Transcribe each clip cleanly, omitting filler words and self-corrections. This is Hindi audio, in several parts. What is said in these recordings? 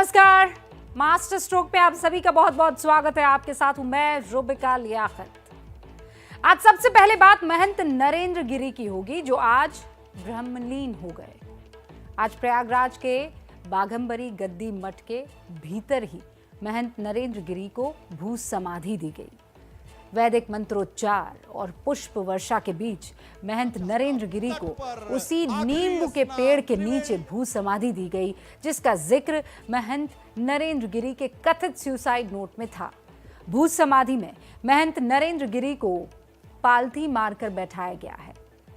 नमस्कार, मास्टर स्ट्रोक पे आप सभी का बहुत बहुत स्वागत है। आपके साथ हूं मैं रुबिका लियाकत। आज सबसे पहले बात महंत नरेंद्र गिरी की होगी, जो आज ब्रह्मलीन हो गए। आज प्रयागराज के बाघंबरी गद्दी मठ के भीतर ही महंत नरेंद्र गिरी को भू समाधि दी गई। वैदिक मंत्रोच्चार और पुष्प वर्षा के बीच महंत नरेंद्र गिरी को उसी नींबू के पेड़ के नीचे भू समाधि दी गई, जिसका जिक्र महंत नरेंद्र गिरी के कथित सुसाइड नोट में था। भू समाधि में महंत नरेंद्र गिरी को पालथी मारकर बैठाया गया है,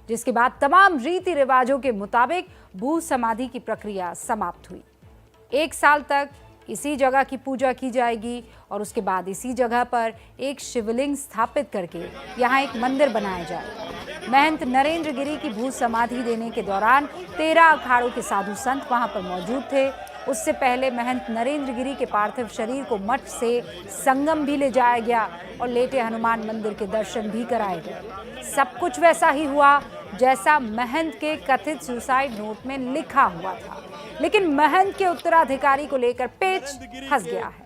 जिसके बाद तमाम रीति रिवाजों के मुताबिक भू समाधि की प्रक्रिया समाप्त हुई। 1 साल तक इसी जगह की पूजा की जाएगी और उसके बाद इसी जगह पर एक शिवलिंग स्थापित करके यहाँ एक मंदिर बनाया जाएगा। महंत नरेंद्र गिरी की भू समाधि देने के दौरान 13 अखाड़ों के साधु संत वहां पर मौजूद थे। उससे पहले महंत नरेंद्र गिरी के पार्थिव शरीर को मठ से संगम भी ले जाया गया और लेटे हनुमान मंदिर के दर्शन भी कराए गए। सब कुछ वैसा ही हुआ जैसा महंत के कथित सुसाइड नोट में लिखा हुआ था, लेकिन महंत के उत्तराधिकारी को लेकर पेच फंस गया है।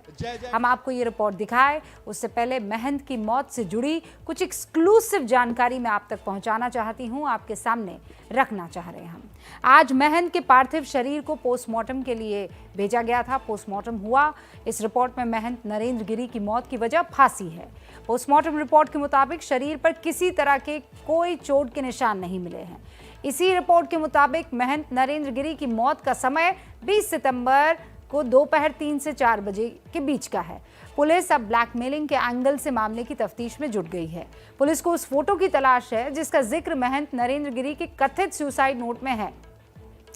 हम आपको ये रिपोर्ट दिखाए उससे पहले महंत की मौत से जुड़ी कुछ एक्सक्लूसिव जानकारी मैं आप तक पहुंचाना चाहती हूं, आपके सामने रखना चाह रहे हैं हम। आज महंत के पार्थिव शरीर को पोस्टमार्टम के लिए भेजा गया था। पोस्टमार्टम हुआ। इस रिपोर्ट में महंत नरेंद्र गिरी की मौत की वजह फांसी है। पोस्टमार्टम रिपोर्ट के मुताबिक शरीर पर किसी तरह के कोई चोट के निशान नहीं मिले हैं। इसी रिपोर्ट के मुताबिक महंत नरेंद्र गिरी की मौत का समय 20 सितंबर को दोपहर 3 से 4 बजे के बीच का है। पुलिस अब ब्लैकमेलिंग के एंगल से मामले की तफ्तीश में जुट गई है। पुलिस को उस फोटो की तलाश है जिसका जिक्र महंत नरेंद्र गिरी के कथित सुसाइड नोट में है।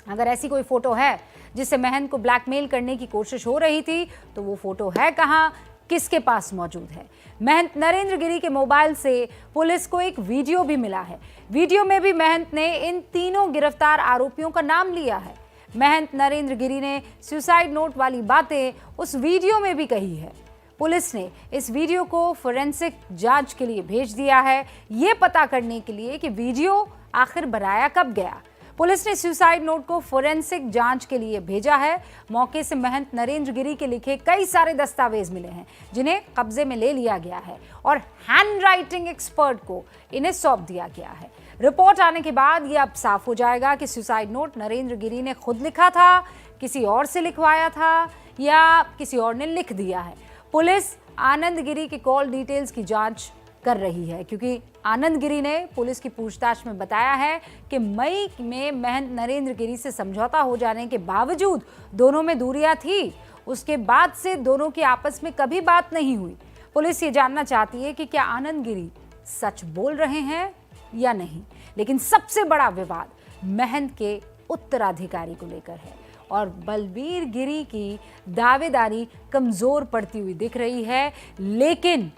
अगर ऐसी कोई फोटो है जिससे महंत को ब्लैकमेल करने की कोशिश हो रही थी, तो वो फोटो है कहाँ, किसके पास मौजूद है? महंत नरेंद्र गिरी के मोबाइल से पुलिस को एक वीडियो भी मिला है। वीडियो में भी महंत ने इन तीनों गिरफ्तार आरोपियों का नाम लिया है। महंत नरेंद्र गिरी ने सुसाइड नोट वाली बातें उस वीडियो में भी कही है। पुलिस ने इस वीडियो को फोरेंसिक जांच के लिए भेज दिया है, ये पता करने के लिए कि वीडियो आखिर बनाया कब गया। पुलिस ने सुसाइड नोट को फोरेंसिक जांच के लिए भेजा है। मौके से महंत नरेंद्र गिरी के लिखे कई सारे दस्तावेज मिले हैं, जिन्हें कब्जे में ले लिया गया है और हैंडराइटिंग एक्सपर्ट को इन्हें सौंप दिया गया है। रिपोर्ट आने के बाद ये अब साफ हो जाएगा कि सुसाइड नोट नरेंद्र गिरी ने खुद लिखा था, किसी और से लिखवाया था या किसी और ने लिख दिया है। पुलिस आनंद गिरी के कॉल डिटेल्स की जांच कर रही है, क्योंकि आनंद गिरी ने पुलिस की पूछताछ में बताया है कि मई में महंत नरेंद्र गिरी से समझौता हो जाने के बावजूद दोनों में दूरियां थी। उसके बाद से दोनों की आपस में कभी बात नहीं हुई। पुलिस ये जानना चाहती है कि क्या आनंद गिरी सच बोल रहे हैं या नहीं। लेकिन सबसे बड़ा विवाद महंत के उत्तराधिकारी को लेकर है और बलबीर गिरी की दावेदारी कमजोर पड़ती हुई दिख रही है। लेकिन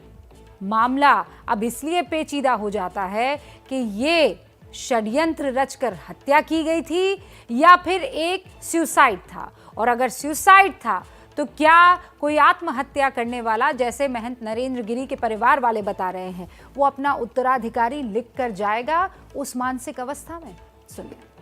मामला अब इसलिए पेचीदा हो जाता है कि ये षड्यंत्र रचकर हत्या की गई थी या फिर एक सुसाइड था, और अगर सुसाइड था तो क्या कोई आत्महत्या करने वाला, जैसे महंत नरेंद्र गिरी के परिवार वाले बता रहे हैं, वो अपना उत्तराधिकारी लिख कर जाएगा उस मानसिक अवस्था में? सुनिए।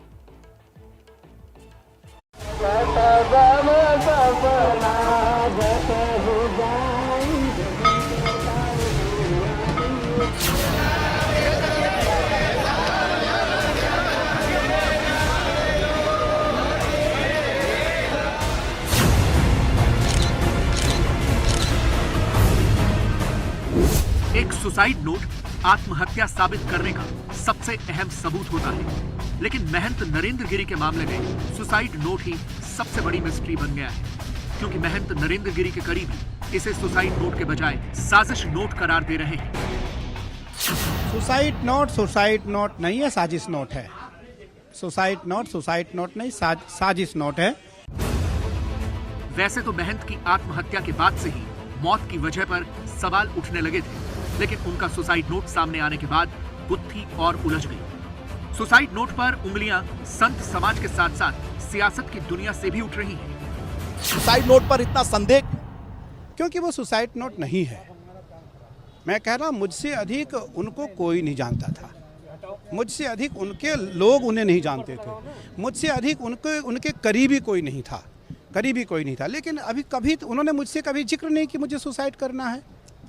एक सुसाइड नोट आत्महत्या साबित करने का सबसे अहम सबूत होता है, लेकिन महंत नरेंद्र गिरी के मामले में सुसाइड नोट ही सबसे बड़ी मिस्ट्री बन गया है, क्योंकि महंत नरेंद्र गिरी के करीबी इसे सुसाइड नोट के बजाय साजिश नोट करार दे रहे हैं। सुसाइड नोट नहीं है, साजिश नोट है। सुसाइड नोट नहीं, साजिश नोट है। वैसे तो महंत की आत्महत्या के बाद से ही मौत की वजह पर सवाल उठने लगे थे, लेकिन उनका सुसाइड नोट सामने आने के बाद बुद्धि और उलझ गई। सुसाइड नोट पर उंगलियां संत समाज के साथ साथ सियासत की दुनिया से भी उठ रही हैं। सुसाइड नोट पर इतना संदेह क्योंकि वो सुसाइड नोट नहीं है। मैं कह रहा हूं, मुझसे अधिक उनको कोई नहीं जानता था, मुझसे अधिक उनके लोग उन्हें नहीं जानते थे, मुझसे अधिक उनके करीबी कोई नहीं था। करीबी कोई नहीं था। लेकिन अभी कभी उन्होंने मुझसे कभी जिक्र नहीं कि मुझे सुसाइड करना है।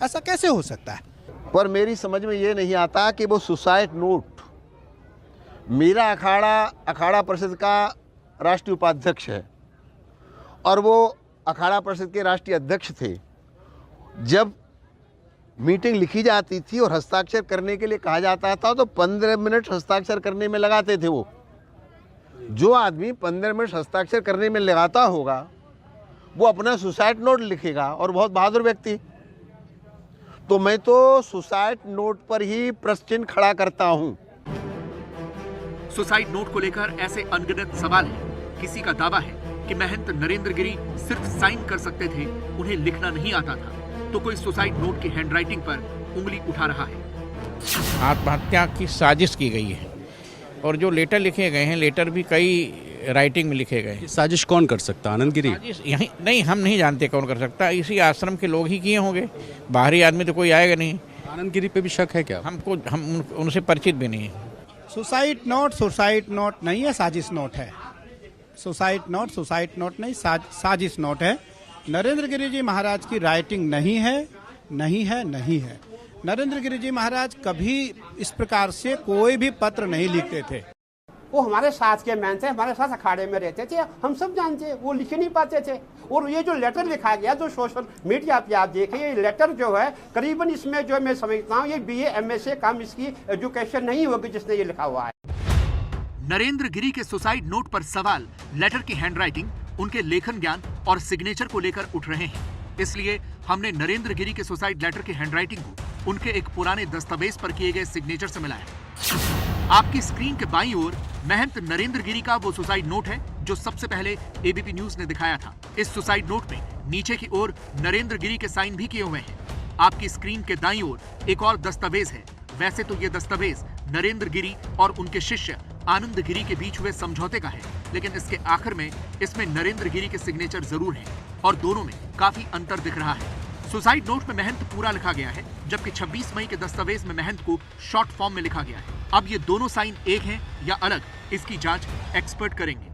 ऐसा कैसे हो सकता है? पर मेरी समझ में ये नहीं आता कि वो सुसाइड नोट, मेरा अखाड़ा परिषद का राष्ट्रीय उपाध्यक्ष है और वो अखाड़ा परिषद के राष्ट्रीय अध्यक्ष थे। जब मीटिंग लिखी जाती थी और हस्ताक्षर करने के लिए कहा जाता था तो 15 मिनट हस्ताक्षर करने में लगाते थे। वो जो आदमी 15 मिनट हस्ताक्षर करने में लगाता होगा वो अपना सुसाइड नोट लिखेगा, और बहुत बहादुर व्यक्ति। तो मैं तो सुसाइड नोट पर ही प्रश्न चिन्ह खड़ा करता हूं। सुसाइड नोट को लेकर ऐसे अनगिनत सवाल हैं। किसी का दावा है कि महंत नरेंद्र गिरी सिर्फ साइन कर सकते थे, उन्हें लिखना नहीं आता था। तो कोई सुसाइड नोट की हैंडराइटिंग पर उंगली उठा रहा है। आत्महत्या की साजिश की गई है और जो लेटर लिखे गए हैं, लेटर भी कई राइटिंग में लिखे गए हैं। साजिश कौन कर सकता? आनंद गिरी? साजिश यहीं नहीं, हम नहीं जानते कौन कर सकता। इसी आश्रम के लोग ही किए होंगे, बाहरी आदमी तो कोई आएगा नहीं। आनंद गिरी पे भी शक है क्या? हम उनसे परिचित भी नहीं है। सुसाइड नोट नहीं है, साजिश नोट है। सुसाइड नोट नहीं, साजिश नोट है। नरेंद्र गिरी जी महाराज की राइटिंग नहीं है। नरेंद्र गिरी जी महाराज कभी इस प्रकार से कोई भी पत्र नहीं लिखते थे। वो हमारे साथ के मैन थे, हमारे साथ अखाड़े में रहते थे, हम सब जानते, वो लिख नहीं पाते थे। और ये जो लेटर लिखा गया जो सोशल मीडिया पे आप देखिए, ये लेटर जो है करीबन इसमें जो मैं समझता हूँ ये BA MA से कम इसकी एजुकेशन नहीं होगी जिसने ये लिखा हुआ है। नरेंद्र गिरी के सुसाइड नोट पर सवाल लेटर की हैंडराइटिंग, उनके लेखन ज्ञान और सिग्नेचर को लेकर उठ रहे हैं। इसलिए हमने नरेंद्र गिरी के सुसाइड लेटर की हैंडराइटिंग को उनके एक पुराने दस्तावेज पर किए गए सिग्नेचर से मिलाया। आपकी स्क्रीन के बाईं ओर महंत नरेंद्र गिरी का वो सुसाइड नोट है जो सबसे पहले ABP न्यूज ने दिखाया था। इस सुसाइड नोट में नीचे की ओर नरेंद्र गिरी के साइन भी किए हुए हैं। आपकी स्क्रीन के दाईं ओर एक और दस्तावेज है। वैसे तो ये दस्तावेज नरेंद्र गिरी और उनके शिष्य आनंद गिरी के बीच हुए समझौते का है, लेकिन इसके आखिर में इसमें नरेंद्र गिरी के सिग्नेचर जरूर हैं और दोनों में काफी अंतर दिख रहा है। सुसाइड नोट में महंत पूरा लिखा गया है, जबकि 26 मई के दस्तावेज में महंत को शॉर्ट फॉर्म में लिखा गया है। अब ये दोनों साइन एक हैं या अलग, इसकी जांच एक्सपर्ट करेंगे।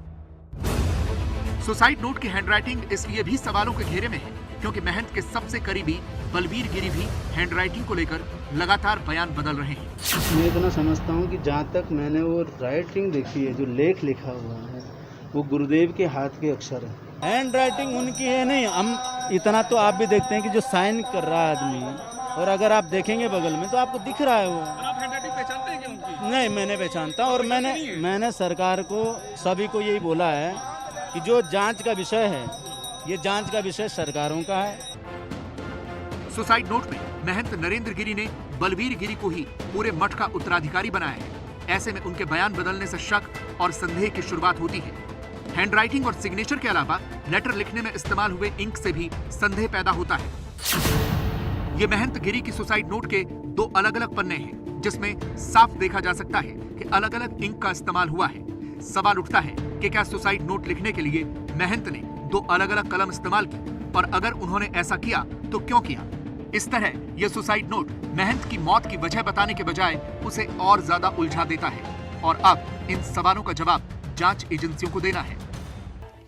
सुसाइड नोट की हैंडराइटिंग इसलिए भी सवालों के घेरे में है क्योंकि महंत के सबसे करीबी बलबीर गिरी भी हैंडराइटिंग को लेकर लगातार बयान बदल रहे हैं। मैं इतना समझता हूँ कि जहाँ तक मैंने वो राइटिंग देखी है, जो लेख लिखा हुआ है, वो गुरुदेव के हाथ के अक्षर है। हैंड राइटिंग उनकी है नहीं, हम इतना तो आप भी देखते हैं कि जो साइन कर रहा है आदमी, और अगर आप देखेंगे बगल में तो आपको दिख रहा है वो। आप हैंडराइटिंग पहचानते हैं क्या उनकी? नहीं, मैंने पहचानता, और मैंने सरकार को सभी को यही बोला है कि जो जांच का विषय है, ये जांच का विषय सरकारों का है। सुसाइड नोट में महंत नरेंद्र गिरी ने बलबीर गिरी को ही पूरे मठ का उत्तराधिकारी बनाया है। ऐसे में उनके बयान बदलने से शक और संदेह की शुरुआत होती है। हैंडराइटिंग और सिग्नेचर के अलावा लेटर लिखने में इस्तेमाल हुए इंक से भी संदेह पैदा होता है। ये महंत गिरी की सुसाइड नोट के दो अलग अलग पन्ने हैं, जिसमें साफ देखा जा सकता है कि अलग अलग इंक का इस्तेमाल हुआ है। सवाल उठता है कि क्या सुसाइड नोट लिखने के लिए महंत ने दो अलग अलग कलम इस्तेमाल की, और अगर उन्होंने ऐसा किया तो क्यों किया? इस तरह यह सुसाइड नोट महंत की मौत की वजह बताने के बजाय उसे और ज्यादा उलझा देता है, और अब इन सवालों का जवाब जांच एजेंसियों को देना है।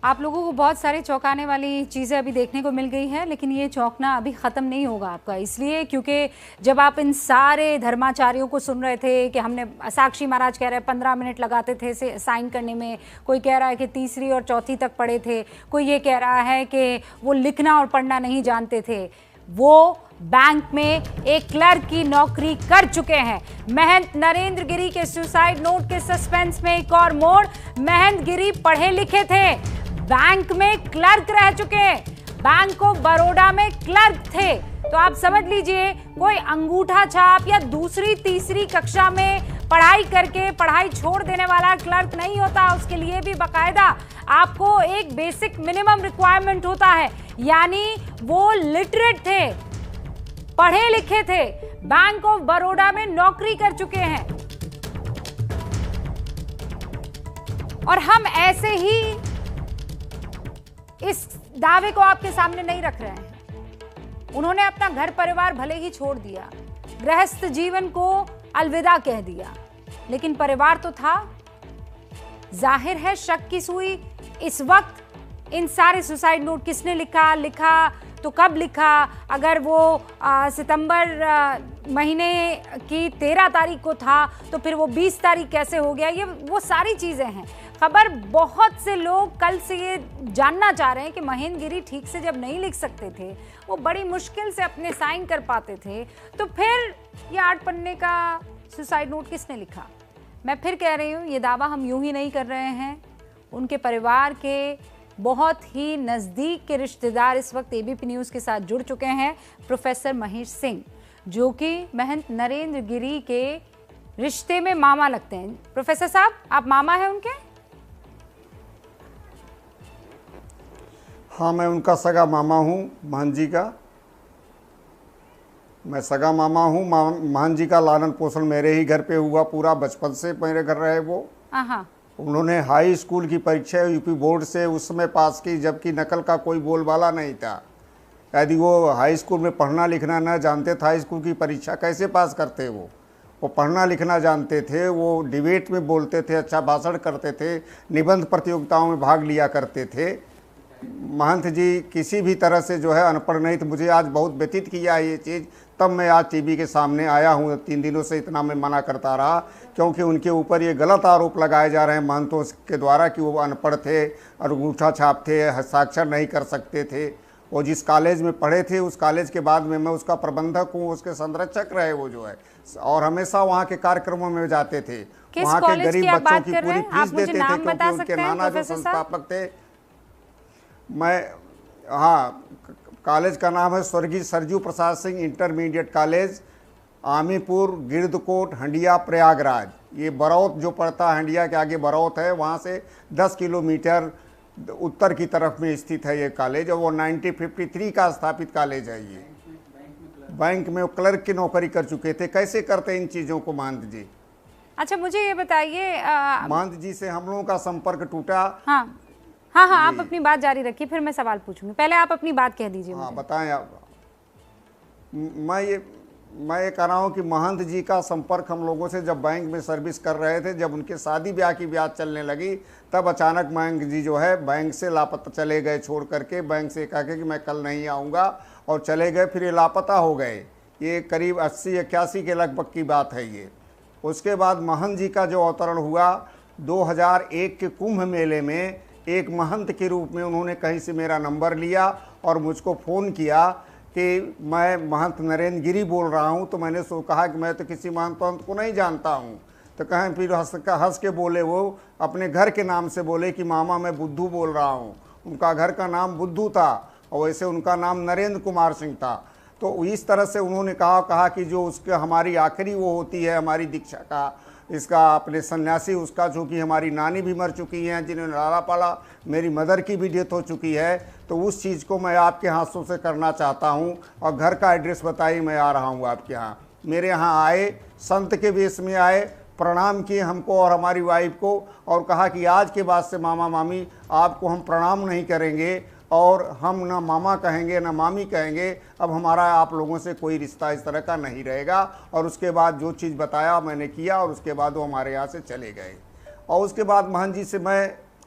आप लोगों को बहुत सारे चौंकाने वाली चीज़ें अभी देखने को मिल गई हैं, लेकिन ये चौंकना अभी ख़त्म नहीं होगा आपका, इसलिए क्योंकि जब आप इन सारे धर्माचार्यों को सुन रहे थे कि हमने, साक्षी महाराज कह रहे हैं 15 मिनट लगाते थे साइन करने में, कोई कह रहा है कि तीसरी और चौथी तक पढ़े थे, कोई ये कह रहा है कि वो लिखना और पढ़ना नहीं जानते थे। वो बैंक में एक क्लर्क की नौकरी कर चुके हैं। महंत नरेंद्र गिरी के सुसाइड नोट के सस्पेंस में एक और मोड़, महंत गिरी पढ़े लिखे थे, बैंक में क्लर्क रह चुके, बैंक ऑफ बड़ौदा में क्लर्क थे। तो आप समझ लीजिए, कोई अंगूठा छाप या दूसरी तीसरी कक्षा में पढ़ाई करके पढ़ाई छोड़ देने वाला क्लर्क नहीं होता। उसके लिए भी बाकायदा आपको एक बेसिक मिनिमम रिक्वायरमेंट होता है, यानी वो लिटरेट थे, पढ़े लिखे थे, बैंक ऑफ बड़ौदा में नौकरी कर चुके हैं। और हम ऐसे ही इस दावे को आपके सामने नहीं रख रहे हैं। उन्होंने अपना घर परिवार भले ही छोड़ दिया, गृहस्थ जीवन को अलविदा कह दिया, लेकिन परिवार तो था। जाहिर है शक की सुई इस वक्त इन सारे सुसाइड नोट किसने लिखा तो कब लिखा, अगर वो सितंबर महीने की 13 तारीख को था तो फिर वो 20 तारीख कैसे हो गया, ये वो सारी चीज़ें हैं। खबर बहुत से लोग कल से ये जानना चाह रहे हैं कि महेंद्र गिरी ठीक से जब नहीं लिख सकते थे, वो बड़ी मुश्किल से अपने साइन कर पाते थे, तो फिर ये 8 पन्ने का सुसाइड नोट किसने लिखा। मैं फिर कह रही हूँ, ये दावा हम यूं ही नहीं कर रहे हैं। उनके परिवार के बहुत ही नज़दीक के रिश्तेदार इस वक्त एबीपी न्यूज़ के साथ जुड़ चुके हैं। प्रोफेसर महेश सिंह, जो कि महंत नरेंद्र गिरी के रिश्ते में मामा लगते हैं। प्रोफेसर साहब, आप मामा हैं उनके? हाँ, मैं उनका सगा मामा हूँ, महंत जी का। मैं सगा मामा हूँ। महंत जी का लालन पोषण मेरे ही घर पे हुआ, पूरा बचपन से मेरे घर रहे वो। हाँ, उन्होंने हाई स्कूल की परीक्षा यूपी बोर्ड से उस समय पास की, जबकि नकल का कोई बोलबाला नहीं था। यदि वो हाई स्कूल में पढ़ना लिखना न जानते थे, हाई स्कूल की परीक्षा कैसे पास करते वो पढ़ना लिखना जानते थे, वो डिबेट में बोलते थे, अच्छा भाषण करते थे, निबंध प्रतियोगिताओं में भाग लिया करते थे। महंत जी किसी भी तरह से जो है अनपढ़ नहीं थे। मुझे आज बहुत व्यतीत किया है ये चीज़, तब मैं आज टीवी के सामने आया हूँ। 3 दिनों से इतना मैं मना करता रहा, क्योंकि उनके ऊपर ये गलत आरोप लगाए जा रहे हैं महंतों के द्वारा कि वो अनपढ़ थे और अंगूठा छाप थे, हस्ताक्षर नहीं कर सकते थे। वो जिस कॉलेज में पढ़े थे, उस कॉलेज के बाद में मैं उसका प्रबंधक हूँ, उसके संरक्षक रहे वो जो है, और हमेशा वहाँ के कार्यक्रमों में जाते थे। वहाँ के गरीब बच्चों की पूरी फीस देते थे, क्योंकि उनके नाना जो संस्थापक थे। हाँ, कॉलेज का नाम है स्वर्गीय सरजू प्रसाद सिंह इंटरमीडिएट कॉलेज, आमीपुर, गिरदकोट, हंडिया, प्रयागराज। ये बरौत जो पड़ता है, हंडिया के आगे बरौत है, वहाँ से 10 किलोमीटर उत्तर की तरफ में स्थित है ये कॉलेज। और वो 1953 का स्थापित कॉलेज है। ये बैंक में क्लर्क की नौकरी कर चुके थे। कैसे करते इन चीज़ों को महंत जी? अच्छा, मुझे ये बताइए, महंत जी से हम लोगों का संपर्क टूटा। हाँ, आप अपनी बात जारी रखिए, फिर मैं सवाल पूछूंगी। पहले आप अपनी बात कह दीजिए। हाँ, बताएं आप। मैं ये कह रहा हूँ कि महंत जी का संपर्क हम लोगों से जब बैंक में सर्विस कर रहे थे, जब उनके शादी ब्याह की बात चलने लगी, तब अचानक महंत जी जो है बैंक से लापता चले गए, छोड़ करके बैंक से कहा कि मैं कल नहीं आऊँगा, और चले गए। फिर ये लापता हो गए। ये करीब 80-81 के लगभग की बात है ये। उसके बाद महंत जी का जो अवतरण हुआ 2001 के कुंभ मेले में, एक महंत के रूप में उन्होंने कहीं से मेरा नंबर लिया और मुझको फ़ोन किया कि मैं महंत नरेंद्र गिरी बोल रहा हूं। तो मैंने कहा कि मैं तो किसी महंत को नहीं जानता हूं। तो कहें, फिर हंस के बोले, वो अपने घर के नाम से बोले कि मामा मैं बुद्धू बोल रहा हूं। उनका घर का नाम बुद्धू था और वैसे उनका नाम नरेंद्र कुमार सिंह था। तो इस तरह से उन्होंने कहा कि जो उसके हमारी आखिरी वो होती है हमारी दीक्षा का, इसका अपने सन्यासी, उसका जो कि हमारी नानी भी मर चुकी हैं, जिन्होंने लाला पाला, मेरी मदर की भी डेथ हो चुकी है, तो उस चीज़ को मैं आपके हाथों से करना चाहता हूं। और घर का एड्रेस बताइए, मैं आ रहा हूं आपके यहाँ। मेरे यहाँ आए, संत के वेश में आए, प्रणाम किए हमको और हमारी वाइफ को, और कहा कि आज के बाद से मामा मामी आपको हम प्रणाम नहीं करेंगे, और हम ना मामा कहेंगे ना मामी कहेंगे, अब हमारा आप लोगों से कोई रिश्ता इस तरह का नहीं रहेगा। और उसके बाद जो चीज़ बताया मैंने किया, और उसके बाद वो हमारे यहाँ से चले गए। और उसके बाद महंत जी से मैं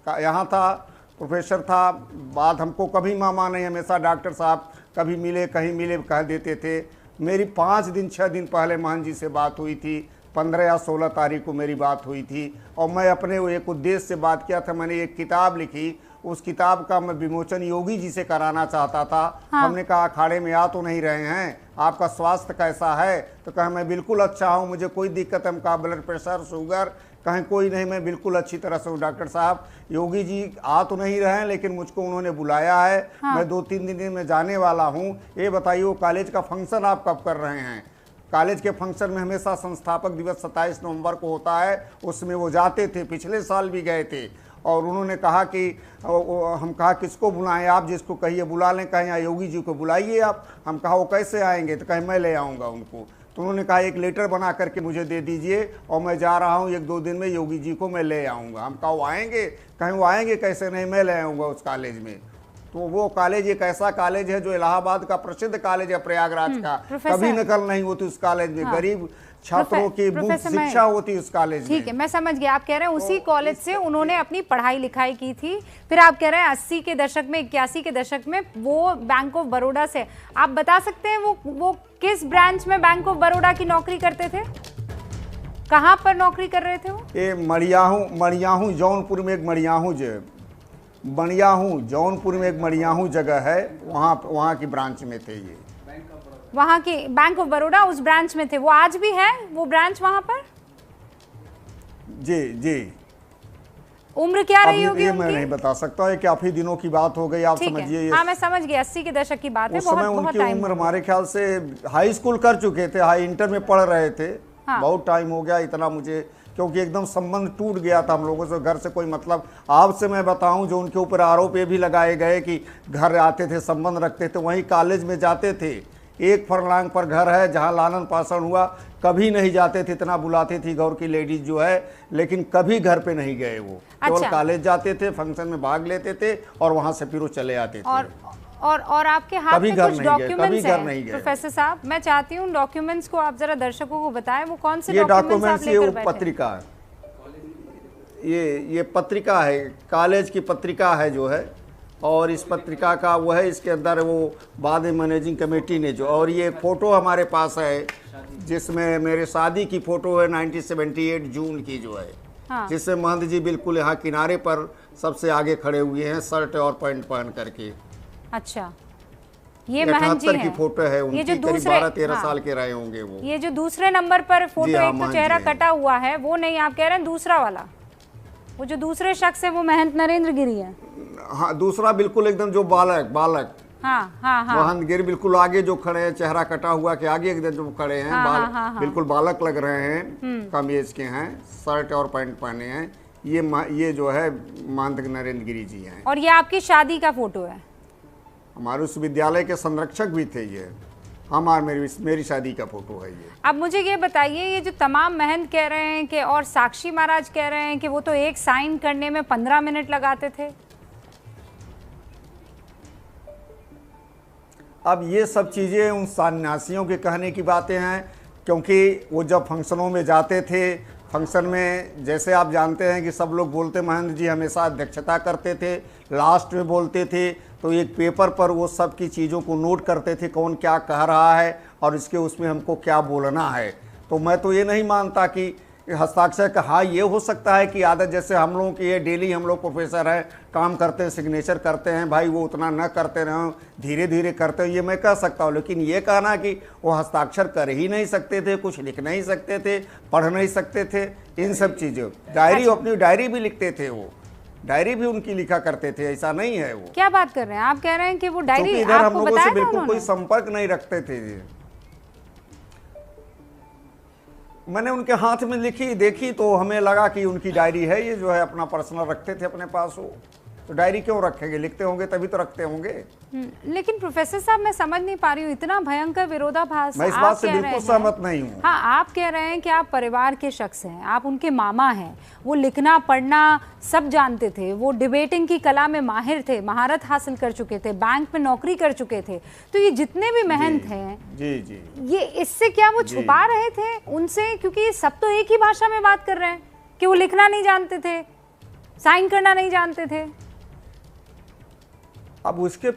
यहाँ था, प्रोफेसर था, बात हमको कभी मामा नहीं, हमेशा डॉक्टर साहब, कभी मिले कहीं मिले कह देते थे। मेरी 5 दिन 6 दिन पहले महंत जी से बात हुई थी, 15 या 16 तारीख को मेरी बात हुई थी। और मैं अपने एक उद्देश्य से बात किया था, मैंने एक किताब लिखी, उस किताब का मैं विमोचन योगी जी से कराना चाहता था। हमने कहा अखाड़े में आ तो नहीं रहे हैं, आपका स्वास्थ्य कैसा है? तो कहा मैं बिल्कुल अच्छा हूँ, मुझे कोई दिक्कत है, हमका ब्लड प्रेशर शुगर कहीं कोई नहीं, मैं बिल्कुल अच्छी तरह से हूँ। डॉक्टर साहब, योगी जी आ तो नहीं रहे हैं, लेकिन मुझको उन्होंने बुलाया है। मैं 2-3 दिन में जाने वाला हूँ। ये बताइए वो कॉलेज का फंक्शन आप कब कर रहे हैं? कॉलेज के फंक्शन में हमेशा संस्थापक दिवस 27 नवंबर को होता है, उसमें वो जाते थे, पिछले साल भी गए थे। और उन्होंने कहा कि हम कहा किसको बुलाएं आप, जिसको कहिए बुला लें। कहें यहाँ योगी जी को बुलाइए आप। हम कहा वो कैसे आएंगे? तो कहें मैं ले आऊँगा उनको। तो उन्होंने कहा एक लेटर बना करके मुझे दे दीजिए और मैं जा रहा हूँ, 1-2 दिन में योगी जी को मैं ले आऊँगा। हम कहा वो आएंगे? कहें वो आएंगे कैसे नहीं, मैं ले आऊँगा उस कॉलेज में। तो वो कॉलेज एक ऐसा कॉलेज है जो इलाहाबाद का प्रसिद्ध कॉलेज है, प्रयागराज का, कभी नकल नहीं होती उस कॉलेज में। गरीब छात्रों की मुफ्त प्रोफेसर शिक्षा होती उस कॉलेज में। ठीक है, मैं समझ गया। आप कह रहे हैं उसी कॉलेज से उन्होंने अपनी पढ़ाई लिखाई की थी, फिर आप कह रहे हैं 80 के दशक में, 81 के दशक में वो बैंक ऑफ बड़ौदा से, आप बता सकते हैं वो किस ब्रांच में बैंक ऑफ बड़ौदा की नौकरी करते थे? कहाँ पर नौकरी कर रहे थे वो? ये मड़ियाहू जौनपुर में एक मड़ियाहू जगह है, वहाँ की ब्रांच में थे ये। वहाँ की बैंक ऑफ बड़ौदा उस ब्रांच में थे, वो आज भी है वो ब्रांच वहाँ पर? जी। उम्र क्या रही होगी ये उनकी? मैं नहीं बता सकता, ये काफी दिनों की बात हो गई, आप ठीक समझिए। है, हाँ मैं समझ गया, 80 के दशक की बात है, उस समय बहुत उनकी टाइम उम्र हमारे ख्याल से हाई स्कूल कर चुके थे, हाई इंटर में पढ़ रहे थे। हाँ। बहुत टाइम हो गया इतना मुझे, क्योंकि एकदम संबंध टूट गया था हम लोगों से, घर से कोई मतलब। आपसे मैं बताऊं, जो उनके ऊपर आरोप ये भी लगाए गए कि घर आते थे, संबंध रखते थे, वहीं कॉलेज में जाते थे। एक फरलांग पर घर है जहां लालन पाषण हुआ, कभी नहीं जाते थे, इतना बुलाती थी गौर की लेडीज जो है, लेकिन कभी घर पे नहीं गए वो। केवल कॉलेज जाते थे, फंक्शन में भाग लेते थे और वहां से फिर वो चले आते थे। और आपके हाथ में कुछ डॉक्यूमेंट्स हैं प्रोफेसर साहब, मैं चाहती हूँ डॉक्यूमेंट्स को आप जरा दर्शकों को बताएं, वो कौन से ये डॉक्यूमेंट्स? ये पत्रिका है, ये पत्रिका है, कॉलेज की पत्रिका है जो है, और इस पत्रिका का वो है, इसके अंदर वो बाद में मैनेजिंग कमेटी ने जो, और ये फोटो हमारे पास है जिसमें मेरे शादी की फोटो है 1978 जून की जो है। हाँ। जिससे महंत जी बिल्कुल यहाँ किनारे पर सबसे आगे खड़े हुए हैं, शर्ट और पैंट पहन करके। अच्छा, ये महंत जी की फोटो है उनकी, करीब 12-13 साल के रहे होंगे वो। ये जो दूसरे नंबर पर फोटो, एक तो चेहरा कटा हुआ है, वो नहीं आप कह रहे हैं, दूसरा वाला, वो जो दूसरे शख्स है वो महंत नरेंद्र गिरी है? हाँ, दूसरा बिल्कुल एकदम जो बालक हाँ। महंत गिरी बिल्कुल आगे जो खड़े हैं, चेहरा कटा हुआ के आगे एकदम जो खड़े हैं, बिल्कुल बालक लग रहे हैं, कम एज के हैं, शर्ट और पैंट पहने हैं। ये जो है महंत नरेंद्र गिरी जी हैं। और ये आपकी शादी का फोटो है? हमारे उस विद्यालय के संरक्षक भी थे ये, मेरी शादी का फोटो है ये। अब मुझे ये बताइए, ये जो तमाम महंत कह रहे हैं कि, और साक्षी महाराज कह रहे हैं कि वो तो एक साइन करने में 15 मिनट लगाते थे। अब ये सब चीज़ें उन सन्यासियों के कहने की बातें हैं, क्योंकि वो जब फंक्शनों में जाते थे, फंक्शन में जैसे आप जानते हैं कि सब लोग बोलते, महंत जी हमेशा अध्यक्षता करते थे, लास्ट में बोलते थे, तो एक पेपर पर वो सब की चीज़ों को नोट करते थे, कौन क्या कह रहा है और इसके उसमें हमको क्या बोलना है। तो मैं तो ये नहीं मानता कि हस्ताक्षर का, हाँ ये हो सकता है कि आदत जैसे हम लोगों की है, डेली हम लोग प्रोफेसर हैं, काम करते हैं, सिग्नेचर करते हैं, भाई वो उतना न करते रहो, धीरे धीरे करते हो, ये मैं कह सकता हूँ। लेकिन ये कहना कि वो हस्ताक्षर कर ही नहीं सकते थे, कुछ लिख नहीं सकते थे, पढ़ नहीं सकते थे, इन सब चीज़ों, अपनी डायरी भी लिखते थे, वो डायरी भी उनकी लिखा करते थे, ऐसा नहीं है। वो क्या बात कर रहे हैं आप? कह रहे हैं कि वो डायरी इधर हम लोगों से बिल्कुल कोई संपर्क नहीं रखते थे। मैंने उनके हाथ में लिखी, देखी, तो हमें लगा कि उनकी डायरी है, ये जो है अपना पर्सनल रखते थे अपने पास। वो तो डायरी क्यों रखेंगे, लिखते होंगे तभी तो रखते होंगे। लेकिन प्रोफेसर साहब मैं समझ नहीं पा रही हूँ, इतना भयंकर विरोधाभास। मैं इस बात से बिल्कुल सहमत नहीं हूँ। हाँ, आप कह रहे हैं कि आप परिवार के शख्स हैं, आप उनके मामा हैं, वो लिखना पढ़ना सब जानते थे, वो डिबेटिंग की कला में माहिर थे, महारत हासिल कर चुके थे, बैंक में नौकरी कर चुके थे। तो ये जितने भी महंत हैं, जी, ये इससे क्या वो छुपा रहे थे उनसे? क्योंकि ये सब तो एक ही भाषा में बात कर रहे हैं कि वो लिखना नहीं जानते थे, साइन करना नहीं जानते थे। अब इसके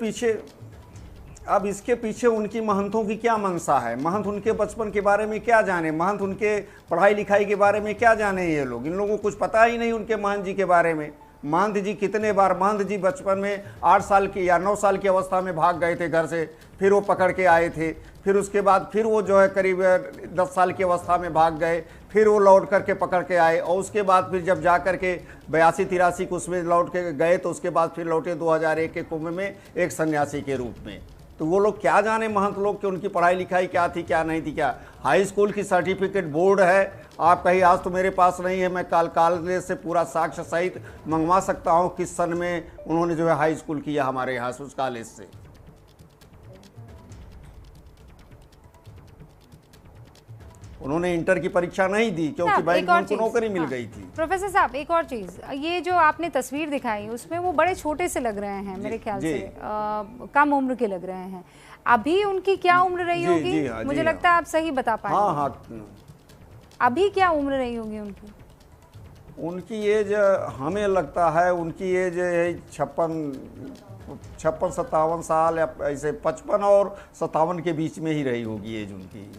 पीछे उनकी महंतों की क्या मंशा है? महंत उनके बचपन के बारे में क्या जाने, महंत उनके पढ़ाई लिखाई के बारे में क्या जाने? ये लोग, इन लोगों को कुछ पता ही नहीं उनके महंत जी के बारे में। महंत जी कितने बार, महंत जी बचपन में 8 साल की या 9 साल की अवस्था में भाग गए थे घर से, फिर वो पकड़ के आए थे, फिर उसके बाद फिर वो जो है करीब 10 साल की अवस्था में भाग गए, फिर वो लौट करके पकड़ के आए, और उसके बाद फिर जब जा करके 82-83 को उसमें लौट के गए, तो उसके बाद फिर लौटे 2001 के कुंभ में एक सन्यासी के रूप में। तो वो लोग क्या जाने महंत लोग कि उनकी पढ़ाई लिखाई क्या थी क्या नहीं थी। क्या हाई स्कूल की सर्टिफिकेट बोर्ड है, आप कहीं, आज तो मेरे पास नहीं है, मैं कॉलेज से पूरा साक्ष्य सहित मंगवा सकता हूँ किस सन में उन्होंने जो है हाई स्कूल किया हमारे यहाँ से, उस कॉलेज से। उन्होंने इंटर की परीक्षा नहीं दी क्योंकि बैंक में उनको नौकरी मिल गई थी। प्रोफेसर साहब एक और चीज, ये जो आपने तस्वीर दिखाई उसमें वो बड़े छोटे से लग रहे हैं, मेरे ख्याल से कम उम्र के लग रहे हैं। अभी उनकी क्या उम्र रही होगी? मुझे लगता है आप सही बता पाएंगे। हाँ, अभी क्या उम्र रही होगी उनकी? उनकी एज हमें लगता है उनकी एज 56-57 साल या ऐसे 55 और 57 के बीच में ही रही होगी एज उनकी।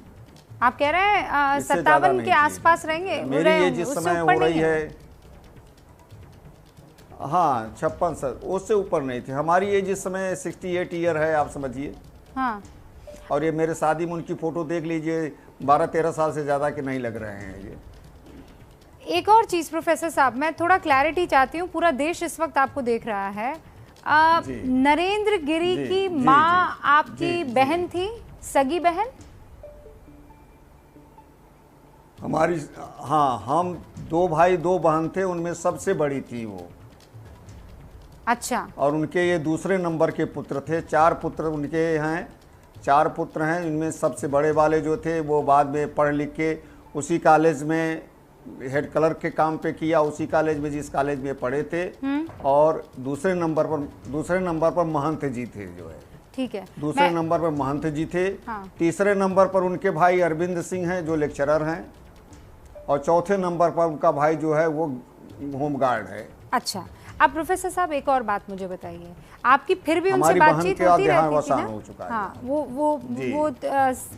आप कह रहे हैं इससे ज़्यादा 57 नहीं के थी। आसपास रहेंगे? मेरी एज जिस उससे समय हो ऊपर रही नहीं है, हाँ 56 सर, उससे ऊपर नहीं थी। हमारी एज इस समय 68 ईयर है, आप समझिए। हाँ, और ये मेरे शादी में उनकी फ़ोटो देख लीजिए, 12-13 साल से ज़्यादा के नहीं लग रहे हैं ये। एक और चीज प्रोफेसर साहब, मैं थोड़ा क्लैरिटी चाहती हूँ। पूरा देश इस वक्त आपको देख रहा है। जी। नरेंद्र गिरी जी, की जी, माँ जी, आपकी जी, जी। बहन थी, सगी बहन? हमारी, हाँ, हम 2 भाई 2 बहन थे, उनमें सबसे बड़ी थी वो। अच्छा। और उनके ये दूसरे नंबर के पुत्र थे। 4 पुत्र उनके हैं, 4 पुत्र हैं। इनमें सबसे बड़े वाले जो थे वो बाद में पढ़ लिख के उसी कॉलेज में हेड क्लर्क के काम पे किया, उसी कॉलेज में जिस कॉलेज में पढ़े थे। और दूसरे नंबर पर महंत जी थे जो है। ठीक है। दूसरे नंबर पर महंत जी थे। हाँ। तीसरे नंबर पर उनके भाई अरविंद सिंह हैं जो लेक्चरर हैं। और चौथे नंबर पर उनका भाई जो है वो होमगार्ड है। अच्छा, अब प्रोफेसर साहब एक और बात मुझे बताइए, आपकी फिर भी उनसे हमारी बहन बातचीत के होती देहांत रहती थी वसान ना? हो चुका है। हाँ, जी। वो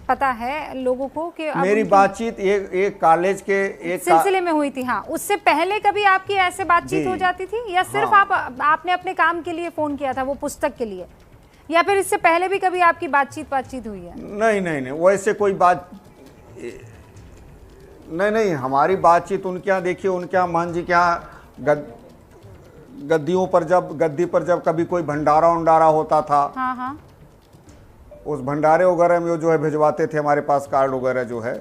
पता है लोगों को कि अब मेरी उनकी बातचीत एक कॉलेज के एक सिलसिले में हुई थी। हाँ, उससे पहले कभी आपकी ऐसे बातचीत जी। हो जाती थी, या सिर्फ हाँ। आपने अपने काम के लिए फोन किया था, वो पुस्तक के लिए, या फिर इससे पहले भी कभी आपकी बातचीत हुई है? नहीं, वैसे कोई बात नहीं, हमारी बातचीत उनके यहाँ, देखिए उनके यहाँ महंत जी के यहाँ गद्दी पर जब कभी कोई भंडारा उंडारा होता था, हाँ हाँ, उस भंडारे वगैरह में वो जो है भिजवाते थे हमारे पास कार्ड वगैरह जो है।